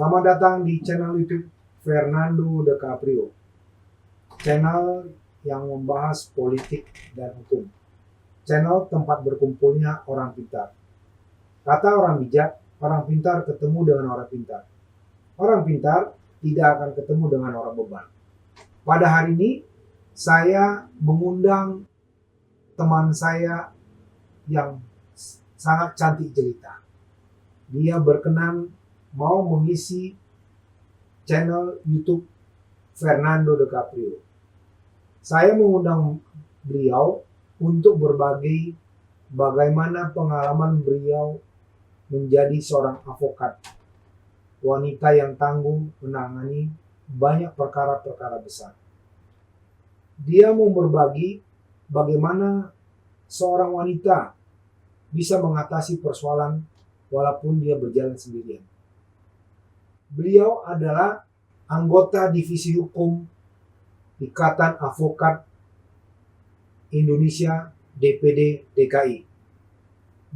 Selamat datang di channel YouTube Fernando De Caprio, channel yang membahas politik dan hukum, channel tempat berkumpulnya orang pintar. Kata orang bijak, orang pintar ketemu dengan orang pintar. Orang pintar tidak akan ketemu dengan orang beban. Pada hari ini, saya mengundang teman saya yang sangat cantik jelita. Dia berkenan mau mengisi channel YouTube Fernando De Caprio. Saya mengundang beliau untuk berbagi bagaimana pengalaman beliau menjadi seorang advokat, wanita yang tangguh menangani banyak perkara-perkara besar. Dia mau berbagi bagaimana seorang wanita bisa mengatasi persoalan walaupun dia berjalan sendirian. Beliau adalah anggota Divisi Hukum Ikatan Advokat Indonesia DPD DKI.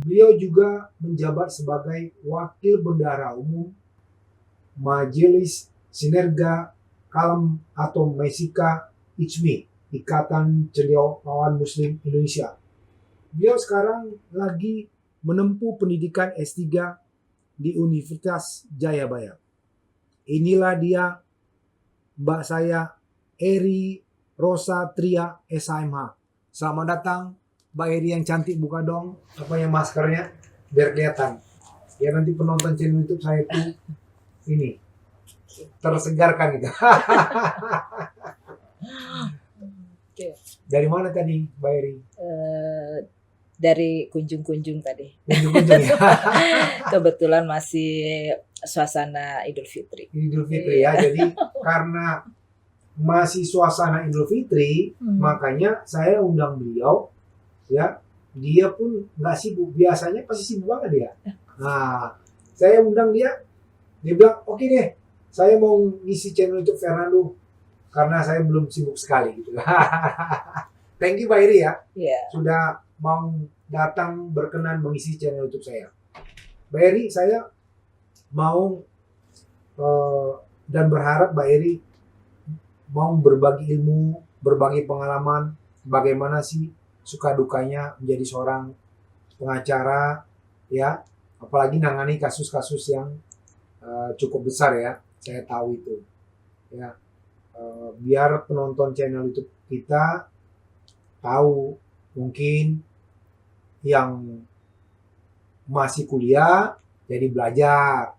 Beliau juga menjabat sebagai Wakil Bendahara Umum Majelis Sinerga Kalam atau Mesika ICMI, Ikatan Cendekiawan Muslim Indonesia. Beliau sekarang lagi menempuh pendidikan S3 di Universitas Jayabaya. Inilah dia, Mbak saya, Eri Rosa Tria SHMH. Selamat datang, Mbak Eri yang cantik, buka dong maskernya biar kelihatan. Ya nanti penonton channel YouTube saya itu ini tersegarkan gitu. Dari mana tadi, Mbak Eri? Dari kunjung-kunjung tadi. Kunjung-kunjung ya. Kebetulan masih suasana Idul Fitri. Idul Fitri ya. Jadi karena masih suasana Idul Fitri, makanya saya undang beliau ya. Dia pun nggak sibuk, biasanya pasti sibuk banget dia. Nah, saya undang dia bilang oke deh, saya mau ngisi channel YouTube Fernando karena saya belum sibuk sekali gitu. Thank you Mbak Iri ya, sudah mau datang berkenan mengisi channel YouTube saya. Mbak Eri, saya mau dan berharap Mbak Eri mau berbagi ilmu, berbagi pengalaman, bagaimana sih suka dukanya menjadi seorang pengacara, ya, apalagi nangani kasus-kasus yang cukup besar ya, saya tahu itu, ya, biar penonton channel YouTube kita tahu, mungkin yang masih kuliah jadi belajar,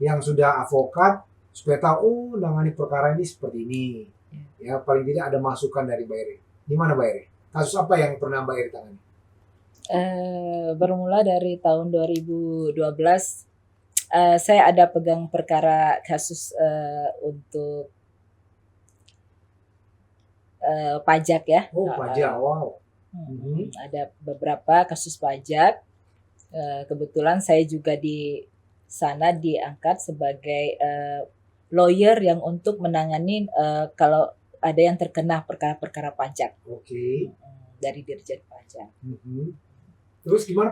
yang sudah advokat supaya tahu nangani perkara ini seperti ini. Ya, paling tidak ada masukan dari Mbak Eri. Gimana Mbak Eri? Kasus apa yang pernah Mbak Eri tangani? Bermula dari tahun 2012, saya ada pegang perkara kasus untuk pajak ya. Oh, pajak, wow. Ada beberapa kasus pajak. Kebetulan saya juga di sana diangkat sebagai lawyer yang untuk menangani kalau ada yang terkena perkara-perkara pajak. Oke. Dari Dirjen Pajak. Terus gimana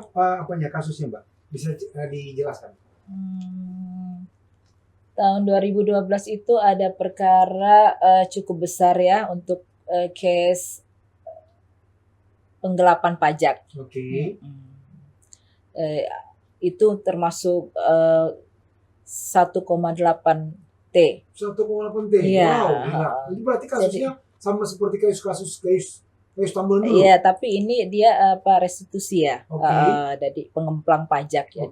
kasusnya Mbak? Bisa dijelaskan? Tahun 2012 itu ada perkara cukup besar ya untuk case penggelapan pajak. Oke. Itu termasuk 1,8 T. 1,8 T. Iya. Wow. Ini berarti kasusnya sama seperti kasus Tambun dulu. Iya, tapi ini dia restitusi ya. Dari pengemplang pajak ya.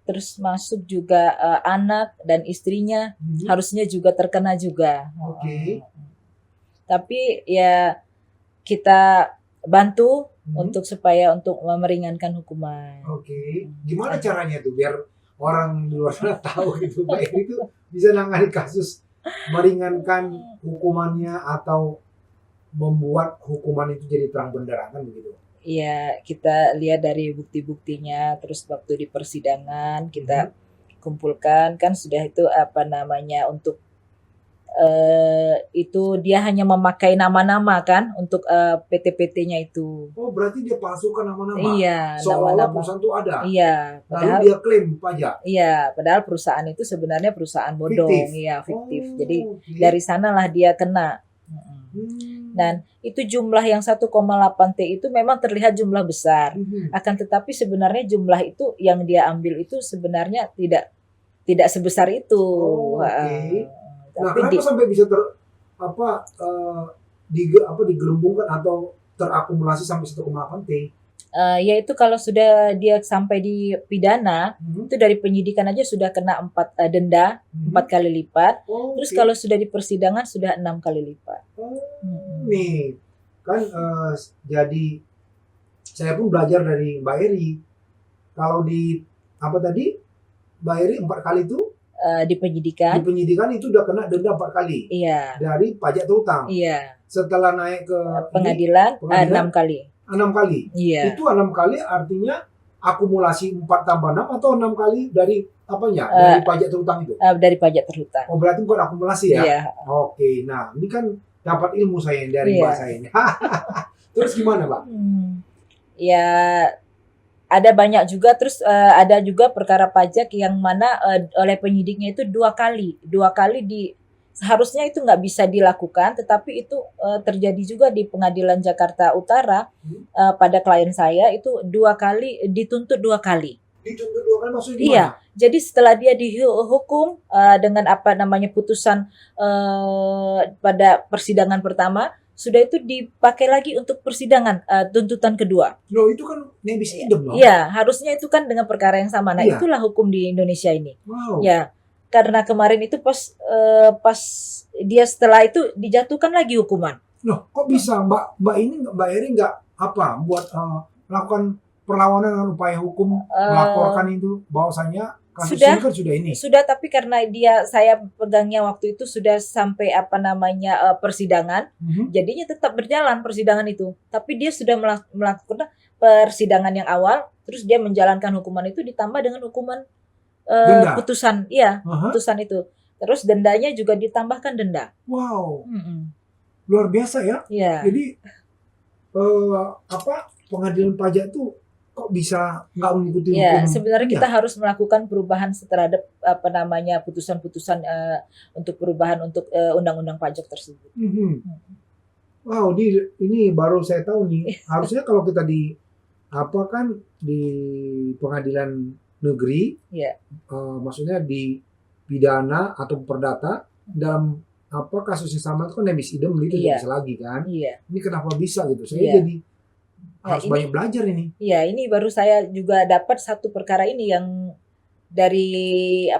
Terus masuk juga anak dan istrinya harusnya juga terkena juga. Tapi ya kita bantu untuk supaya untuk meringankan hukuman. Gimana caranya tuh biar orang di luar sana tahu gitu, Mbak Eri itu bisa nangani kasus meringankan hukumannya atau membuat hukuman itu jadi terang benderang, kan begitu? Iya, kita lihat dari bukti-buktinya, terus waktu di persidangan kita kumpulkan, kan sudah itu untuk itu dia hanya memakai nama-nama kan untuk PT-PT-nya itu. Oh, berarti dia palsukan nama-nama. Iya, Seolah-olah nama-nama. perusahaan itu ada. Iya, Lalu padahal dia klaim pajak. iya, padahal perusahaan itu sebenarnya perusahaan bodong, Fiktif. iya fiktif. Oh, Jadi oke. dari sanalah dia kena. Mm-mm. Dan itu jumlah yang 1,8 T itu memang terlihat jumlah besar. Akan tetapi sebenarnya jumlah itu yang dia ambil itu sebenarnya tidak sebesar itu. Oh, oke. Nah, Tapi kenapa sampai bisa digelembungkan atau terakumulasi sampai 1,8 T? yaitu kalau sudah dia sampai di pidana, itu dari penyidikan aja sudah kena 4 denda 4 kali lipat. Oh, Terus oke. kalau sudah di persidangan sudah 6 kali lipat. Oh, nih kan jadi saya pun belajar dari Mbak Eri. Kalau di apa tadi Mbak Eri 4 kali itu Di penyidikan, di penyidikan itu udah kena denda 4 kali iya, dari pajak terutang. iya. Setelah naik ke Pengadilan, pengadilan, 6 kali. 6 kali. Iya. Itu 6 kali artinya akumulasi 4 tambah 6 atau 6 kali dari apanya? Dari pajak terutang itu. Dari pajak terhutang. Oh, berarti bukan akumulasi ya? Iya. Oke, nah ini kan dapat ilmu saya dari Iya. Mbak saya ini. Terus gimana, Pak? Ya ada banyak juga, terus ada juga perkara pajak yang mana oleh penyidiknya itu 2 kali. 2 kali seharusnya itu nggak bisa dilakukan, tetapi itu terjadi juga di Pengadilan Jakarta Utara pada klien saya itu 2 kali dituntut 2 kali. Dituntut 2 kali maksudnya gimana? Iya, jadi setelah dia dihukum dengan apa namanya putusan pada persidangan pertama, sudah itu dipakai lagi untuk persidangan tuntutan kedua. Loh, itu kan nebis idem loh. Iya, harusnya itu kan dengan perkara yang sama. Nah, Iya. itulah hukum di Indonesia ini. Wow. Ya, karena kemarin itu pas dia setelah itu dijatuhkan lagi hukuman. Loh, kok bisa Mbak Eri nggak buat melakukan perlawanan dengan upaya hukum, melaporkan itu bahwasanya kasus Sudah. ini kan sudah ini. Sudah, tapi karena saya pegangnya waktu itu sudah sampai persidangan, jadinya tetap berjalan persidangan itu. Tapi dia sudah melakukan persidangan yang awal, terus dia menjalankan hukuman itu ditambah dengan hukuman Denda. putusan, putusan itu. Terus dendanya juga ditambahkan denda. Wow, luar biasa ya. Iya. Jadi pengadilan pajak tuh kok bisa nggak mengikuti Ya, hukum? sebenarnya kita harus melakukan perubahan terhadap putusan-putusan untuk perubahan untuk undang-undang pajak tersebut. Wow, ini baru saya tahu nih. Harusnya kalau kita di pengadilan negeri, maksudnya di pidana atau perdata dalam kasus yang sama itu kan nebis idem itu tidak bisa lagi kan? Iya. Ini kenapa bisa gitu? Saya jadi harus banyak belajar ini. Iya, ini baru saya juga dapat satu perkara ini yang dari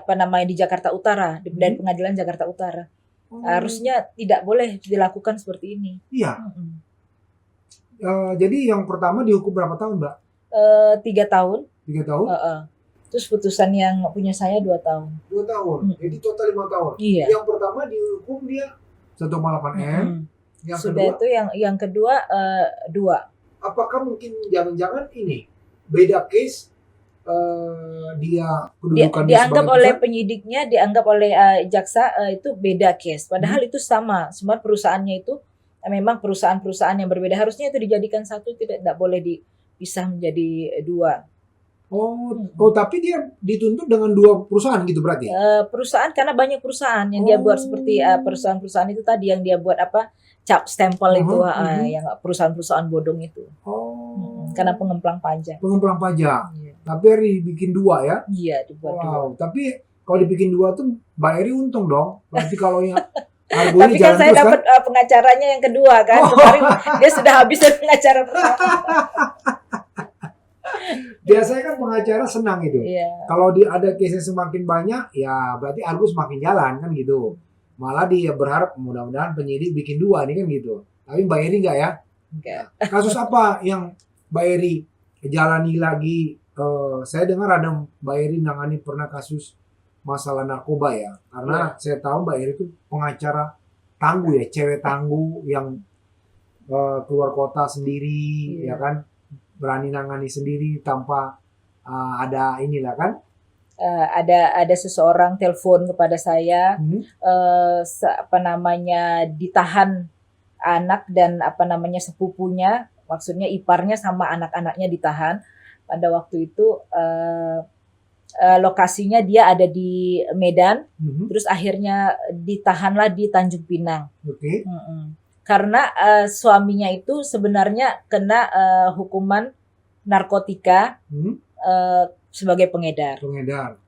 di Jakarta Utara, dari Pengadilan Jakarta Utara. Harusnya tidak boleh dilakukan seperti ini. Iya. Jadi yang pertama dihukum berapa tahun, Mbak? 3 tahun. 3 tahun? Terus putusan yang punya saya 2 tahun. 2 tahun. Jadi total 5 tahun. Iya. Yang pertama dihukum dia 1,8 M. Yang Sudah kedua, itu yang kedua 2. apakah mungkin jangan-jangan ini beda case, dia kedudukan Dianggap sebagai oleh pusat? penyidiknya, dianggap oleh jaksa itu beda case. Padahal itu sama. Semua perusahaannya itu memang perusahaan-perusahaan yang berbeda. Harusnya itu dijadikan satu, tidak boleh dipisah menjadi 2. Oh, tapi dia dituntut dengan 2 perusahaan gitu berarti? Perusahaan karena banyak perusahaan yang dia buat seperti perusahaan-perusahaan itu tadi yang dia buat cap stempel itu yang perusahaan-perusahaan bodong itu. Karena pengemplang pajak. Pengemplang pajak. Iya. Tapi Eri bikin 2 ya? Iya, dibuat 2. Wow, tapi kalau dibikin 2 tuh Mbak Eri untung dong. Berarti kalau yang argonya Tapi kan jalan saya terus dapat pengacaranya yang kedua kan. Kemarin dia sudah habis dari pengacara pertama. Biasanya kan pengacara senang itu. Iya. Kalau ada case semakin banyak, ya berarti argo semakin jalan kan gitu. Malah dia berharap mudah-mudahan penyidik bikin 2 nih kan gitu. Tapi Mbak Eri enggak ya? Enggak. Kasus apa yang Mbak Eri jalani lagi? Saya dengar ada Mbak Eri nangani pernah kasus masalah narkoba ya. Karena saya tahu Mbak Eri itu pengacara tangguh ya, cewek tangguh yang keluar kota sendiri, ya kan, berani nangani sendiri tanpa ada inilah kan, Ada seseorang telepon kepada saya, Hmm. ditahan anak dan sepupunya, maksudnya iparnya sama anak-anaknya ditahan. Pada waktu itu lokasinya dia ada di Medan, Hmm. terus akhirnya ditahanlah di Tanjung Pinang. Oke. Karena suaminya itu sebenarnya kena hukuman narkotika Hmm. sebagai pengedar.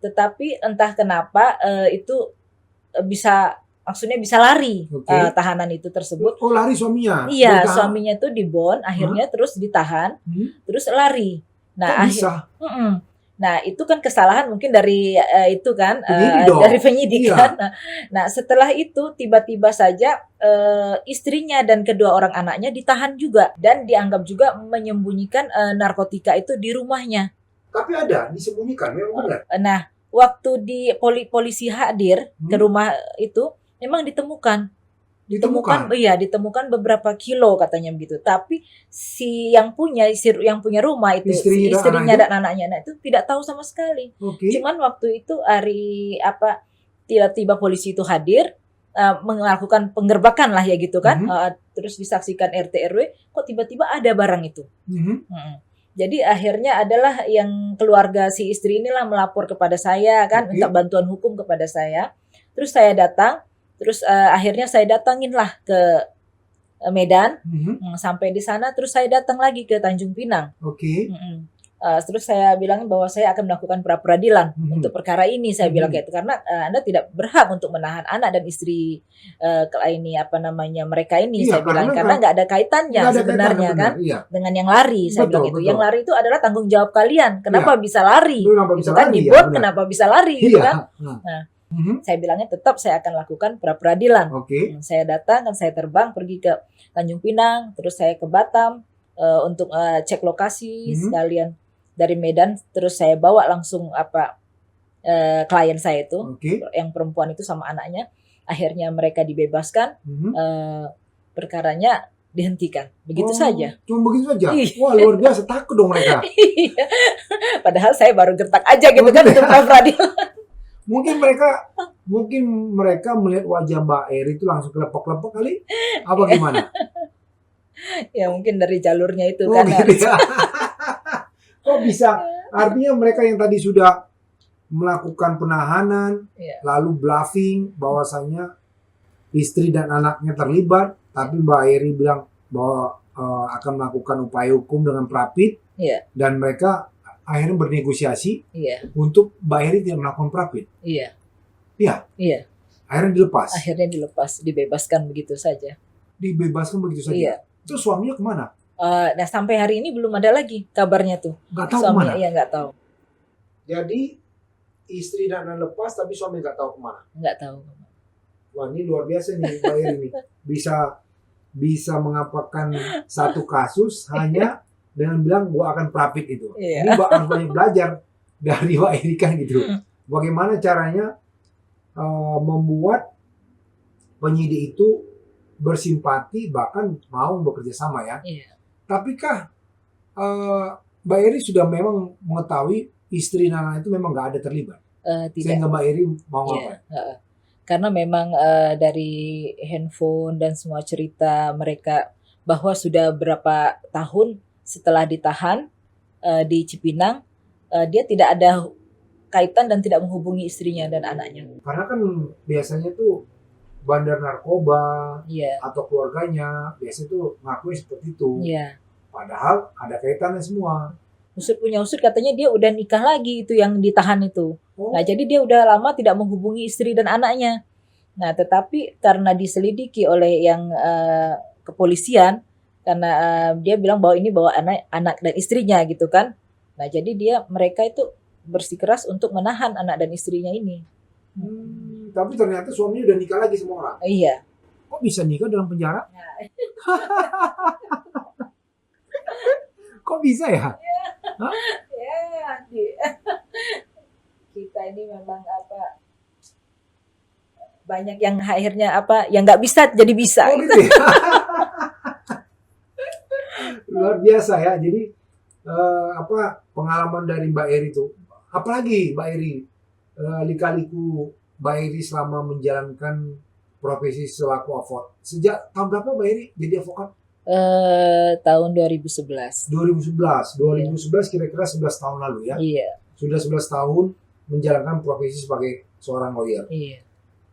Tetapi entah kenapa itu maksudnya bisa lari Oke. tahanan itu tersebut. Oh, lari suaminya? Iya, Bertahan? suaminya itu dibon, akhirnya terus ditahan, terus lari. Kok Nah, bisa? Nah, itu kan kesalahan mungkin dari itu kan Penyidik dong. dari penyidik Iya. kan. Nah, setelah itu tiba-tiba saja istrinya dan kedua orang anaknya ditahan juga dan dianggap juga menyembunyikan narkotika itu di rumahnya. Tapi ada disembunyikan, memang benar. Nah, waktu polisi hadir ke rumah itu memang ditemukan beberapa kilo katanya begitu. Tapi yang punya rumah itu, istrinya dan anaknya, nah itu tidak tahu sama sekali. Oke. Cuman waktu itu tiba-tiba polisi itu hadir, melakukan penggerbakan lah ya gitu kan. Terus disaksikan RT RW, kok tiba-tiba ada barang itu. Jadi akhirnya adalah yang keluarga si istri inilah melapor kepada saya kan, minta bantuan hukum kepada saya. Terus saya datang, terus akhirnya saya datanginlah ke Medan. Sampai di sana terus saya datang lagi ke Tanjung Pinang. Oke. Terus saya bilangin bahwa saya akan melakukan pra-peradilan untuk perkara ini. Saya bilang kayak itu karena Anda tidak berhak untuk menahan anak dan istri mereka ini. Iya, saya bilang karena nggak ada kaitannya sebenarnya kan dengan yang lari. Saya bilang itu. Yang lari itu adalah tanggung jawab kalian. Kenapa bisa lari? Itu kan dibot, kenapa bisa lari gitu kan? Nah, saya bilangnya tetap saya akan lakukan pra-peradilan. Saya datang kan, saya terbang pergi ke Tanjung Pinang, terus saya ke Batam untuk cek lokasi sekalian. Dari Medan terus saya bawa langsung klien saya itu, yang perempuan itu sama anaknya. Akhirnya mereka dibebaskan, perkaranya dihentikan. Begitu saja. Cuma begitu saja? Wah, luar biasa, takut dong mereka. Padahal saya baru gertak aja gitu kan untuk pra-peradilan. Mungkin mereka melihat wajah Mbak Eri itu langsung kelepok-kelepok kali? Apa gimana? Ya mungkin dari jalurnya itu kan. Gitu ya. Kok bisa? Artinya mereka yang tadi sudah melakukan penahanan, lalu bluffing bahwasanya istri dan anaknya terlibat, tapi Mbak Eri bilang bahwa akan melakukan upaya hukum dengan Prapit, dan mereka akhirnya bernegosiasi untuk Mbak Eri tidak melakukan Prapit. Iya. Akhirnya dilepas, dibebaskan begitu saja. Dibebaskan begitu saja. Iya. Itu suaminya kemana? Nah sampai hari ini belum ada lagi kabarnya tuh. Nggak tahu suaminya, kemana? Iya nggak tahu. Jadi istri dan anak lepas tapi suami nggak tahu kemana? Nggak tahu. Wah, ini luar biasa nih Mbak Eri nih. Bisa mengapakan satu kasus hanya dengan bilang gua akan Prapit itu. Ini harus banyak belajar dari Mbak Eri kan gitu. Bagaimana caranya membuat penyidik itu bersimpati bahkan mau bekerja sama ya. Tapi kah Mbak Eri sudah memang mengetahui istri Nana itu memang nggak ada terlibat? Tidak. Sehingga Mbak Eri mau apa? Karena memang dari handphone dan semua cerita mereka bahwa sudah berapa tahun setelah ditahan di Cipinang, dia tidak ada kaitan dan tidak menghubungi istrinya dan anaknya. Karena kan biasanya tuh bandar narkoba atau keluarganya biasanya tuh ngakui seperti itu. Padahal ada kaitannya semua. Usut punya usut katanya dia udah nikah lagi itu yang ditahan itu. Nah jadi dia udah lama tidak menghubungi istri dan anaknya. Nah tetapi karena diselidiki oleh yang kepolisian, karena dia bilang bahwa ini bawa anak dan istrinya gitu kan. Nah jadi mereka itu bersikeras untuk menahan anak dan istrinya ini. Tapi ternyata suaminya udah nikah lagi sama orang. Iya. Kok bisa nikah dalam penjara? Kok bisa ya? Kita ini memang banyak yang akhirnya yang nggak bisa jadi bisa. Gitu ya? Luar biasa ya. Jadi pengalaman dari Mbak Eri itu, apalagi Mbak Eri lika-liku Mbak Eri selama menjalankan profesi selaku advokat. Sejak tahun berapa Mbak Eri jadi advokat? Tahun 2011. 2011. 2011 kira-kira 11 tahun lalu ya. Iya. Sudah 11 tahun menjalankan profesi sebagai seorang lawyer. Iya.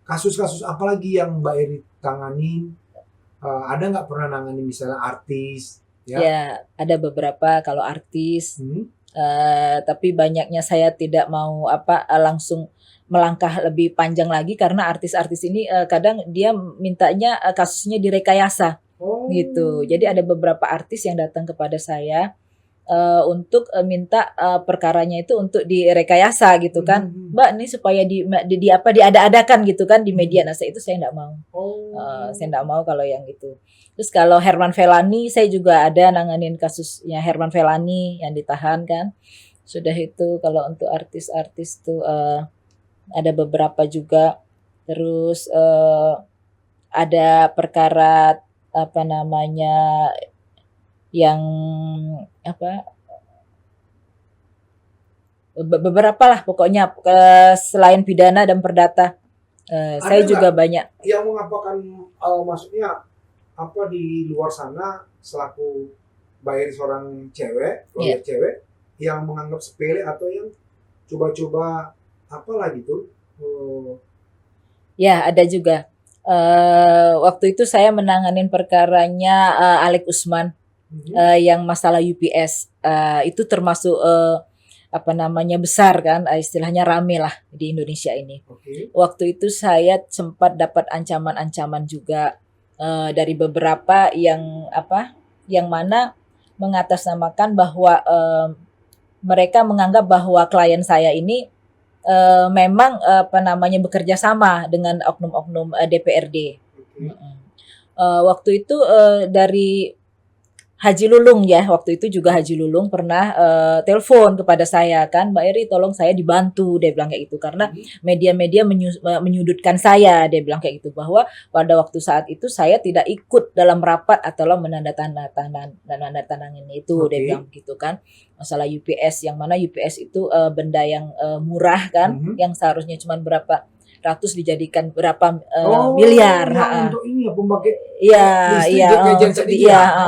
Kasus-kasus apa lagi yang Mbak Eri tangani? Ada nggak pernah nangani misalnya artis? Ya, ada beberapa kalau artis. Tapi banyaknya saya tidak mau langsung melangkah lebih panjang lagi karena artis-artis ini kadang dia mintanya kasusnya direkayasa gitu. Jadi ada beberapa artis yang datang kepada saya untuk minta perkaranya itu untuk direkayasa gitu kan, Mbak ini supaya diada-adakan gitu kan di media. Nah itu saya nggak mau. Saya nggak mau kalau yang itu. Terus kalau Herman Felani, saya juga ada nanganin kasusnya Herman Felani yang ditahan kan. Sudah itu kalau untuk artis-artis tuh ada beberapa juga. Terus ada perkara yang beberapa lah pokoknya selain pidana dan perdata. Saya juga banyak. Yang mengapakan maksudnya di luar sana selaku bayar seorang cewek, lawyer cewek yang menganggap sepele atau yang coba-coba apalah gitu? Ya ada juga. Waktu itu saya menanganin perkaranya Alex Usman yang masalah UPS. Itu termasuk besar kan, istilahnya rame lah di Indonesia ini. Waktu itu saya sempat dapat ancaman-ancaman juga dari beberapa yang mana mengatasnamakan bahwa mereka menganggap bahwa klien saya ini memang bekerja sama dengan oknum-oknum DPRD. Waktu itu dari Haji Lulung ya, waktu itu juga Haji Lulung pernah telepon kepada saya kan, Mbak Eri tolong saya dibantu, dia bilang kayak gitu, karena media-media menyudutkan saya, dia bilang kayak gitu, bahwa pada waktu saat itu saya tidak ikut dalam rapat atau menandatangani itu, dia bilang gitu kan, masalah UPS, yang mana UPS itu benda yang murah kan, yang seharusnya cuma berapa ratus dijadikan berapa miliar. Untuk ini ya pembangkit.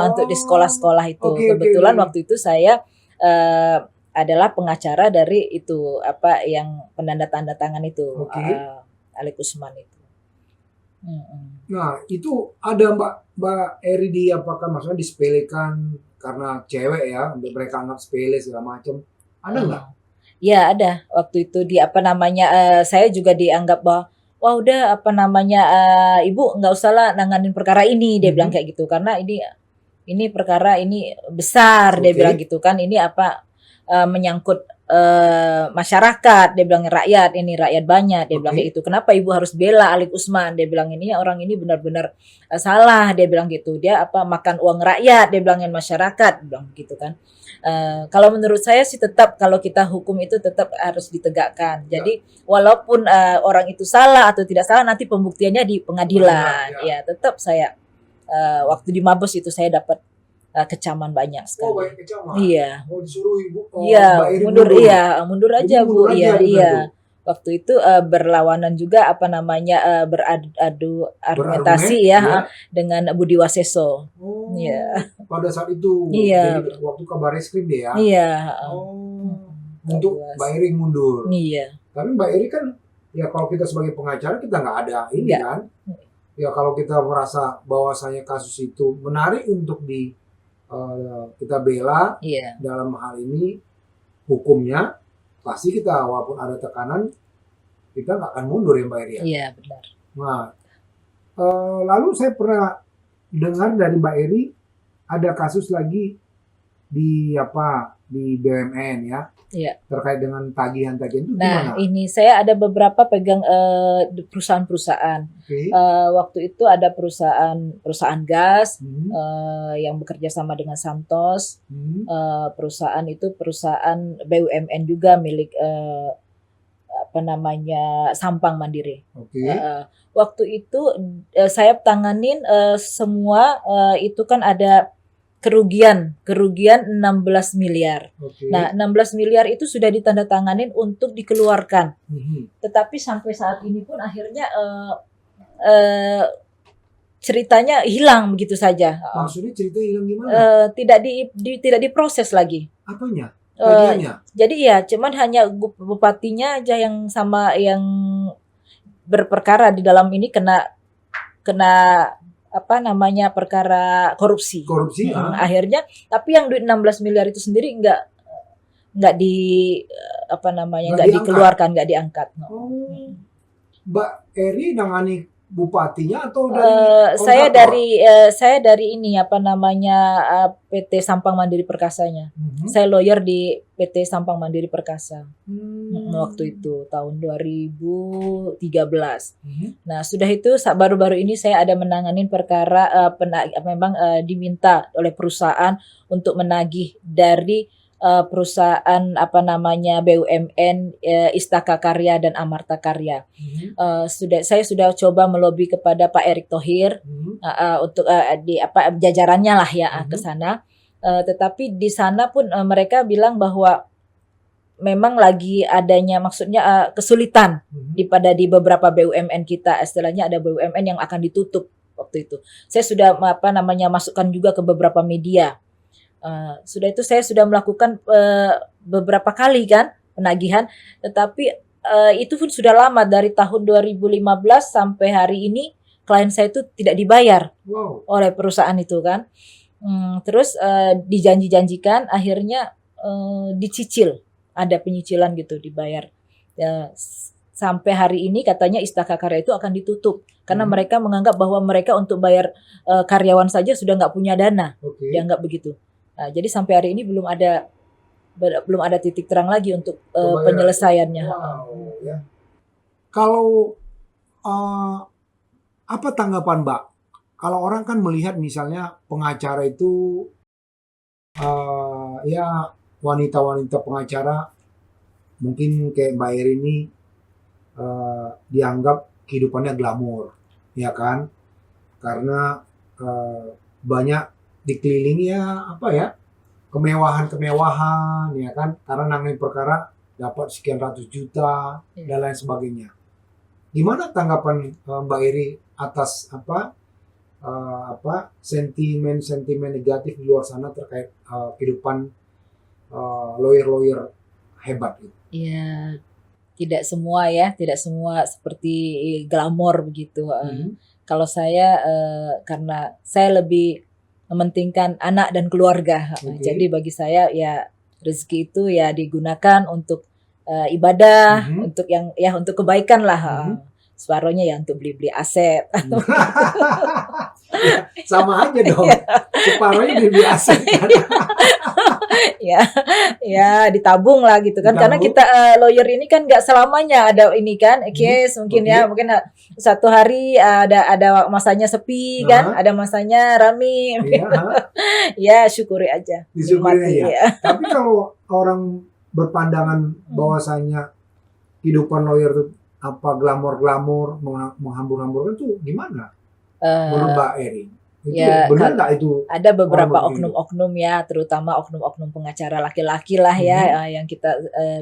Untuk di sekolah-sekolah itu. Kebetulan waktu itu saya adalah pengacara dari itu yang penandatangan itu Alex Usman itu. Nah itu ada Mbak Eri apakah maksudnya disepelekan karena cewek ya, mereka anggap sepele segala macam, ada nggak? Ya ada, waktu itu saya juga dianggap bahwa wah udah ibu nggak usah lah nanganin perkara ini, dia bilang kayak gitu, karena ini perkara ini besar, dia bilang gitu kan, ini menyangkut masyarakat, dia bilang rakyat banyak, dia bilang kayak gitu, kenapa ibu harus bela Alex Usman, dia bilang ini orang ini benar-benar salah, dia bilang gitu, dia makan uang rakyat, dia bilangin masyarakat, dia bilang gitu kan. Kalau menurut saya sih tetap kalau kita hukum itu tetap harus ditegakkan. Jadi walaupun orang itu salah atau tidak salah, nanti pembuktiannya di pengadilan. Ya tetap saya waktu di Mabes itu saya dapat kecaman banyak sekali. Banyak kecaman. Iya. Mau disuruh ibu. Mundur. Iya, mundur aja Bu. Iya. Waktu itu berlawanan juga beradu argumentasi dengan Budi Waseso. Pada saat itu. Iya. Jadi waktu kabar eskrim dia. Iya. Untuk Mbak Eri mundur. Iya. Tapi Mbak Eri kan ya kalau kita sebagai pengacara kita nggak ada ini kan. Ya kalau kita merasa bahwasanya kasus itu menarik untuk kita bela dalam hal ini hukumnya, pasti kita walaupun ada tekanan kita nggak akan mundur ya Mbak Eri. Iya benar. Nah, lalu saya pernah dengar dari Mbak Eri ada kasus lagi di BUMN ya. Iya. Terkait dengan tagihan-tagihan itu gimana? Nah, ini saya ada beberapa pegang perusahaan-perusahaan. Waktu itu ada perusahaan gas yang bekerja sama dengan Santos. Perusahaan itu perusahaan BUMN juga milik Sampang Mandiri. Waktu itu saya tanganin semua itu kan ada kerugian 16 miliar. Oke. Nah, 16 miliar itu sudah ditandatanganin untuk dikeluarkan. Tetapi sampai saat ini pun akhirnya eh, ceritanya hilang begitu saja. Maksudnya cerita hilang gimana? Tidak diproses lagi. Apanya? Eh, Bagiannya? jadi ya cuman hanya bupatinya aja yang sama yang berperkara di dalam ini kena apa namanya perkara korupsi. Korupsi? Akhirnya tapi yang duit 16 miliar itu sendiri nggak di apa namanya nggak dikeluarkan, nggak diangkat. Oh. Mbak Eri nangani bupatinya atau dari saya kontraktor? saya dari ini apa namanya PT Sampang Mandiri Perkasanya. Saya lawyer di PT Sampang Mandiri Perkasa. Waktu itu tahun 2013. Nah, sudah itu baru-baru ini saya ada menanganin perkara memang diminta oleh perusahaan untuk menagih dari perusahaan apa namanya BUMN Istaka Karya dan Amarta Karya. Saya sudah coba melobi kepada Pak Erick Thohir untuk di apa jajarannya lah ya ke sana. Tetapi di sana pun mereka bilang bahwa memang lagi adanya maksudnya kesulitan di beberapa BUMN kita, istilahnya ada BUMN yang akan ditutup waktu itu. Saya sudah apa namanya masukkan juga ke beberapa media. Sudah itu saya sudah melakukan beberapa kali kan penagihan, tetapi itu pun sudah lama dari tahun 2015 sampai hari ini klien saya itu tidak dibayar oleh perusahaan itu kan. Terus dijanji-janjikan akhirnya dicicil, ada penyicilan gitu dibayar. Sampai hari ini katanya Istaka Karya itu akan ditutup karena mereka menganggap bahwa mereka untuk bayar karyawan saja sudah nggak punya dana, dianggap begitu. Nah, jadi sampai hari ini belum ada titik terang lagi untuk penyelesaiannya. Ya. Kalau apa tanggapan Mbak? Kalau orang kan melihat misalnya pengacara itu ya wanita-wanita pengacara mungkin kayak Mbak Eri ini dianggap kehidupannya glamor, ya kan? Karena banyak dikelilingi ya apa ya kemewahan ya kan, karena nangin perkara dapat sekian ratus juta dan lain sebagainya. Gimana tanggapan Mbak Eri atas apa sentimen negatif di luar sana terkait kehidupan lawyer hebat gitu? Ya, tidak semua seperti glamor begitu. Kalau saya karena saya lebih mementingkan anak dan keluarga. Jadi bagi saya ya rezeki itu ya digunakan untuk ibadah, untuk yang ya untuk kebaikan lah. Separohnya ya untuk beli-beli aset. Ya, sama aja dong. Separohnya beli aset kan. ya ditabung lah gitu kan. Karena kita lawyer ini kan nggak selamanya ada ini kan case mungkin ya mungkin satu hari ada masanya sepi kan, ada masanya rame. Ya syukuri aja. Disyukuri aja. Ya. Tapi kalau orang berpandangan bahwasanya kehidupan lawyer itu apa glamor menghambur-hamburkan itu gimana? Menurut Mbak Eri? Ya, benar nggak itu? Ada beberapa oknum-oknum ya, terutama oknum-oknum pengacara laki-laki lah ya, yang kita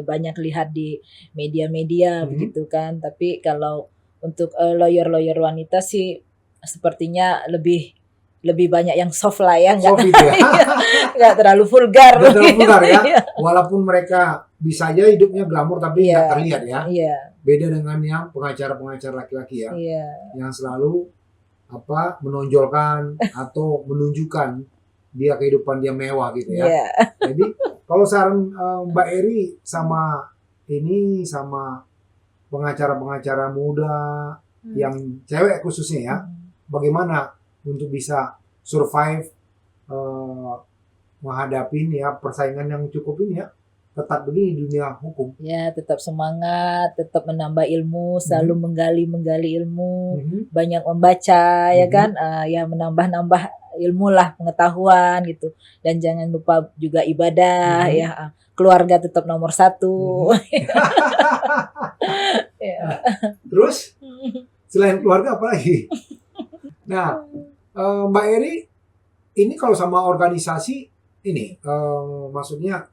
banyak lihat di media-media begitu kan. Tapi kalau untuk lawyer-lawyer wanita sih sepertinya lebih banyak yang soft lah ya, nggak terlalu vulgar. Nggak terlalu vulgar ya. Walaupun mereka bisa aja hidupnya glamor tapi nggak terlihat ya. Beda dengan yang pengacara-pengacara laki-laki ya, yang selalu menonjolkan atau menunjukkan dia kehidupan dia mewah gitu ya. Jadi kalau saran Mbak Eri sama pengacara-pengacara muda yang cewek khususnya ya, bagaimana untuk bisa survive menghadapi ya persaingan yang cukup ini ya, ketat begini di dunia hukum. Ya, tetap semangat, tetap menambah ilmu, selalu menggali ilmu, banyak membaca ya kan, ya menambah ilmu lah, pengetahuan gitu. Dan jangan lupa juga ibadah ya, keluarga tetap nomor 1. Terus selain keluarga apa lagi? Nah, Mbak Eri ini kalau sama organisasi ini maksudnya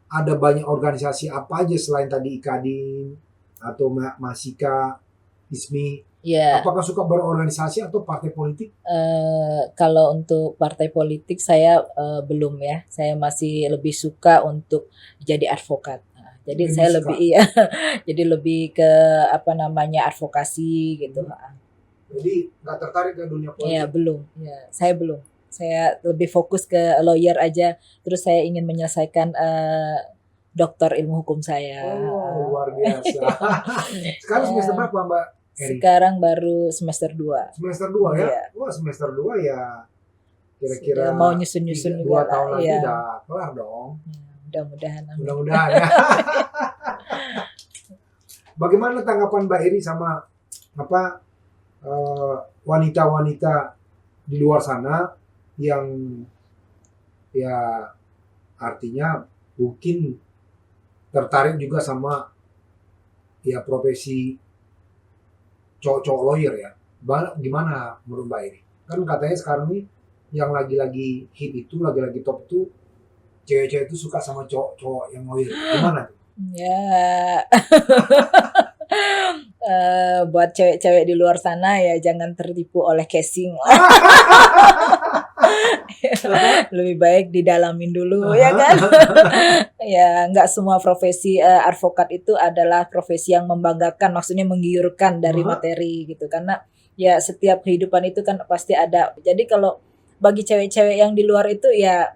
ada banyak organisasi apa aja selain tadi Ikadin atau Masika, ISMI? Ya, Apakah suka berorganisasi atau partai politik? kalau untuk partai politik saya belum ya. Saya masih lebih suka untuk jadi advokat. Nah, jadi Lebih saya suka. lebih iya, jadi lebih ke apa namanya advokasi gitu. Jadi nggak tertarik ke dunia Ya politik. belum. Ya, saya belum. Saya lebih fokus ke lawyer aja. Terus saya ingin menyelesaikan doktor ilmu hukum saya. Oh, luar biasa. Sekarang semester Ya, berapa Mbak Eri? sekarang baru semester 2. Semester 2 ya? Iya. Wah, semester 2 ya Sudah kira-kira mau nyusun-nyusun juga 2 lah. tahun lagi Iya. udah kelar dong. Ya, mudah-mudahan. Amin. Mudah-mudahan ya. Bagaimana tanggapan Mbak Eri sama apa wanita-wanita di luar sana yang ya artinya mungkin tertarik juga sama ya profesi cowok-cowok lawyer ya. Gimana menurut Mbak Eri? Kan katanya sekarang nih yang lagi-lagi hit itu, lagi-lagi top itu cewek-cewek itu suka sama cowok-cowok yang lawyer. Gimana tuh? Ya, buat cewek-cewek di luar sana ya jangan tertipu oleh casing. Lebih baik didalamin dulu ya kan. Ya nggak semua profesi advokat itu adalah profesi yang membanggakan, maksudnya menggiurkan dari materi gitu, karena ya setiap kehidupan itu kan pasti ada. Jadi kalau bagi cewek-cewek yang di luar itu ya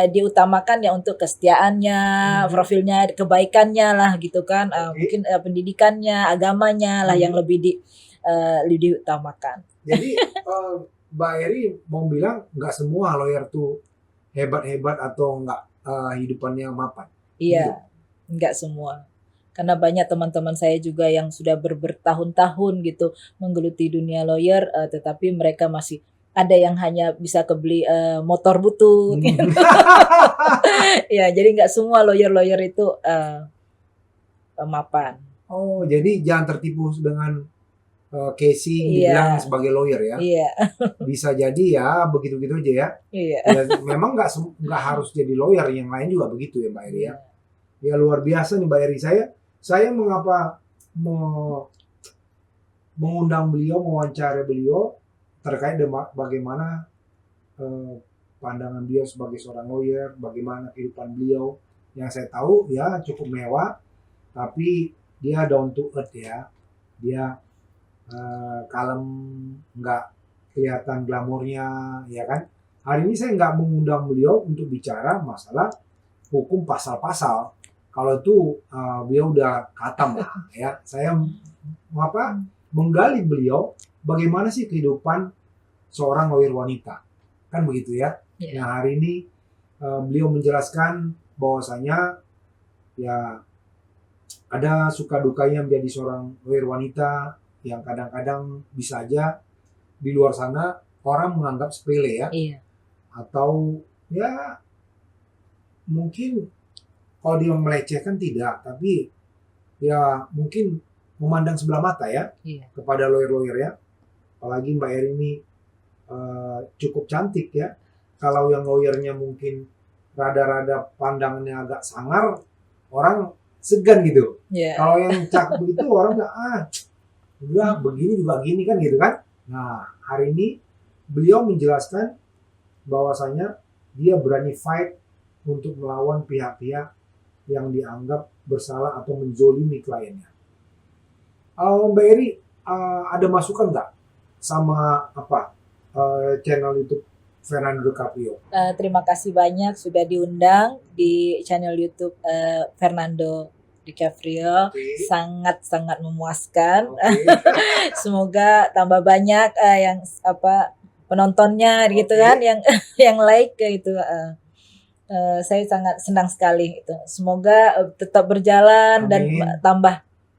diutamakan ya untuk kesetiaannya, profilnya, kebaikannya lah gitu kan. Mungkin pendidikannya, agamanya lah yang lebih diutamakan. Jadi Mbak Eri mau bilang nggak semua lawyer tuh hebat-hebat atau nggak hidupannya mapan? Iya, nggak semua. Karena banyak teman-teman saya juga yang sudah bertahun-tahun gitu menggeluti dunia lawyer, tetapi mereka masih ada yang hanya bisa kebeli motor butut. Ya, jadi nggak semua lawyer-lawyer itu mapan. Oh, jadi jangan tertipu dengan casing dibilang sebagai lawyer ya. Iya. Bisa jadi ya begitu-begitu aja ya. Iya. Ya memang nggak harus jadi lawyer, yang lain juga begitu ya Mbak Eri ya. Ya luar biasa nih Mbak Eri. Saya mengapa mengundang beliau, mewawancara beliau terkait dengan bagaimana pandangan beliau sebagai seorang lawyer, bagaimana kehidupan beliau. Yang saya tahu ya cukup mewah, tapi dia down to earth ya. Dia kalem, nggak kelihatan glamornya, ya kan? Hari ini saya nggak mengundang beliau untuk bicara masalah hukum pasal-pasal. Kalau itu beliau udah katam lah, ya. Saya menggali beliau bagaimana sih kehidupan seorang lawyer wanita, kan begitu ya? Nah hari ini beliau menjelaskan bahwasanya ya ada suka dukanya menjadi seorang lawyer wanita, yang kadang-kadang bisa aja di luar sana orang menganggap sepele ya. Iya. Atau ya mungkin kalau dia melecehkan tidak, tapi ya mungkin memandang sebelah mata ya kepada lawyer-lawyer ya. Apalagi Mbak Eri ini cukup cantik ya. Kalau yang lawyernya mungkin rada-rada pandangannya agak sangar, orang segan gitu. Kalau yang cakep begitu orang udah begini juga gini kan gitu kan. Nah hari ini beliau menjelaskan bahwasanya dia berani fight untuk melawan pihak-pihak yang dianggap bersalah atau menzolimi kliennya. Mbak Eri ada masukan nggak sama channel YouTube Fernando DiCaprio? Terima kasih banyak sudah diundang di channel YouTube Fernando DiCaprio. Sangat-sangat memuaskan. Semoga tambah banyak yang penontonnya gitu kan, yang like gitu. Saya sangat senang sekali itu. Semoga tetap berjalan. Amin. Dan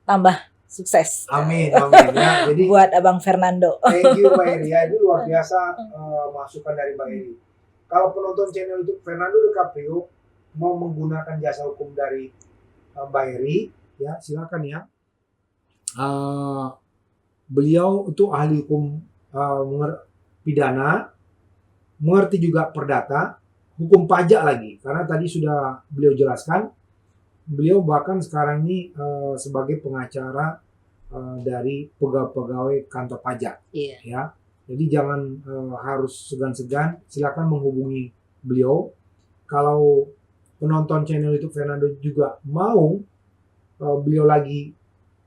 tambah sukses. Amin, amin ya. Jadi buat Abang Fernando. Thank you Mbak Eri ya. Itu luar biasa masukan dari Mbak Eri. Kalau penonton channel YouTube Fernando DiCaprio mau menggunakan jasa hukum dari Mbak Eri, ya silakan ya. Beliau itu ahli hukum pidana, mengerti juga perdata, hukum pajak lagi. Karena tadi sudah beliau jelaskan, beliau bahkan sekarang ini sebagai pengacara dari pegawai-pegawai kantor pajak. Iya. Ya, jadi jangan harus segan-segan, silakan menghubungi beliau. Kalau penonton channel YouTube Fernando juga mau beliau lagi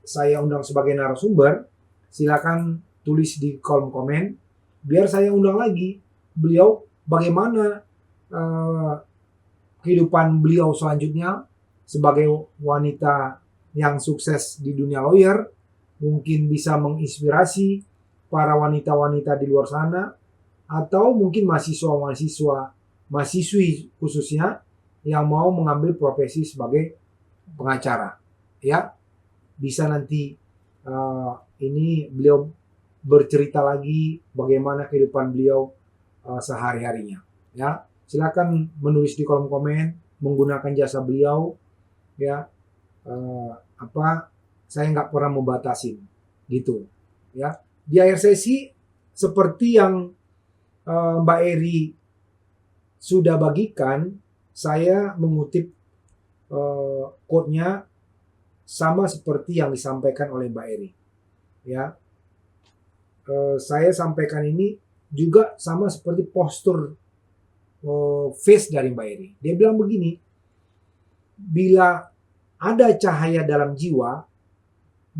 saya undang sebagai narasumber, silakan tulis di kolom komen biar saya undang lagi beliau, bagaimana kehidupan beliau selanjutnya sebagai wanita yang sukses di dunia lawyer, mungkin bisa menginspirasi para wanita-wanita di luar sana, atau mungkin mahasiswa-mahasiswi khususnya yang mau mengambil profesi sebagai pengacara. Ya, bisa nanti ini beliau bercerita lagi bagaimana kehidupan beliau sehari-harinya. Ya, silakan menulis di kolom komen menggunakan jasa beliau. Ya, saya nggak pernah membatasin gitu. Ya, di akhir sesi seperti yang Mbak Eri sudah bagikan, saya mengutip quote-nya sama seperti yang disampaikan oleh Mbak Eri. Ya, saya sampaikan ini juga sama seperti postur face dari Mbak Eri. Dia bilang begini, bila ada cahaya dalam jiwa,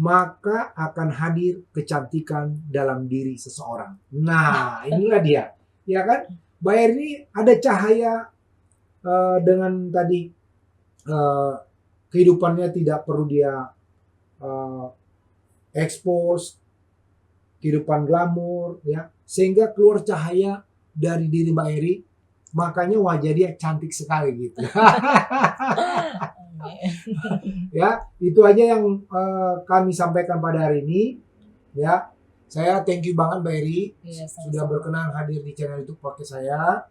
maka akan hadir kecantikan dalam diri seseorang. Nah, inilah dia. Ya kan? Mbak Eri ini ada cahaya dengan tadi kehidupannya tidak perlu dia expose, kehidupan glamor, ya, sehingga keluar cahaya dari diri Mbak Eri, makanya wajah dia cantik sekali gitu. Ya, itu aja yang kami sampaikan pada hari ini. Ya, saya thank you banget Mbak Eri sudah berkenan hadir di channel YouTube podcast saya.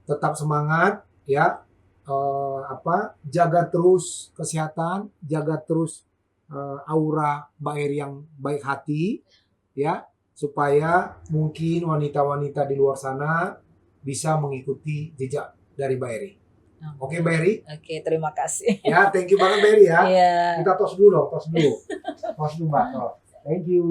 Tetap semangat, ya. Jaga terus kesehatan, jaga terus aura Mbak Eri yang baik hati, ya, supaya mungkin wanita-wanita di luar sana bisa mengikuti jejak dari Mbak Eri. Oke Mbak Eri? Oke, terima kasih. Ya, thank you banget Mbak Eri ya. Iya. Kita tos dulu Mbak. Tos. Thank you.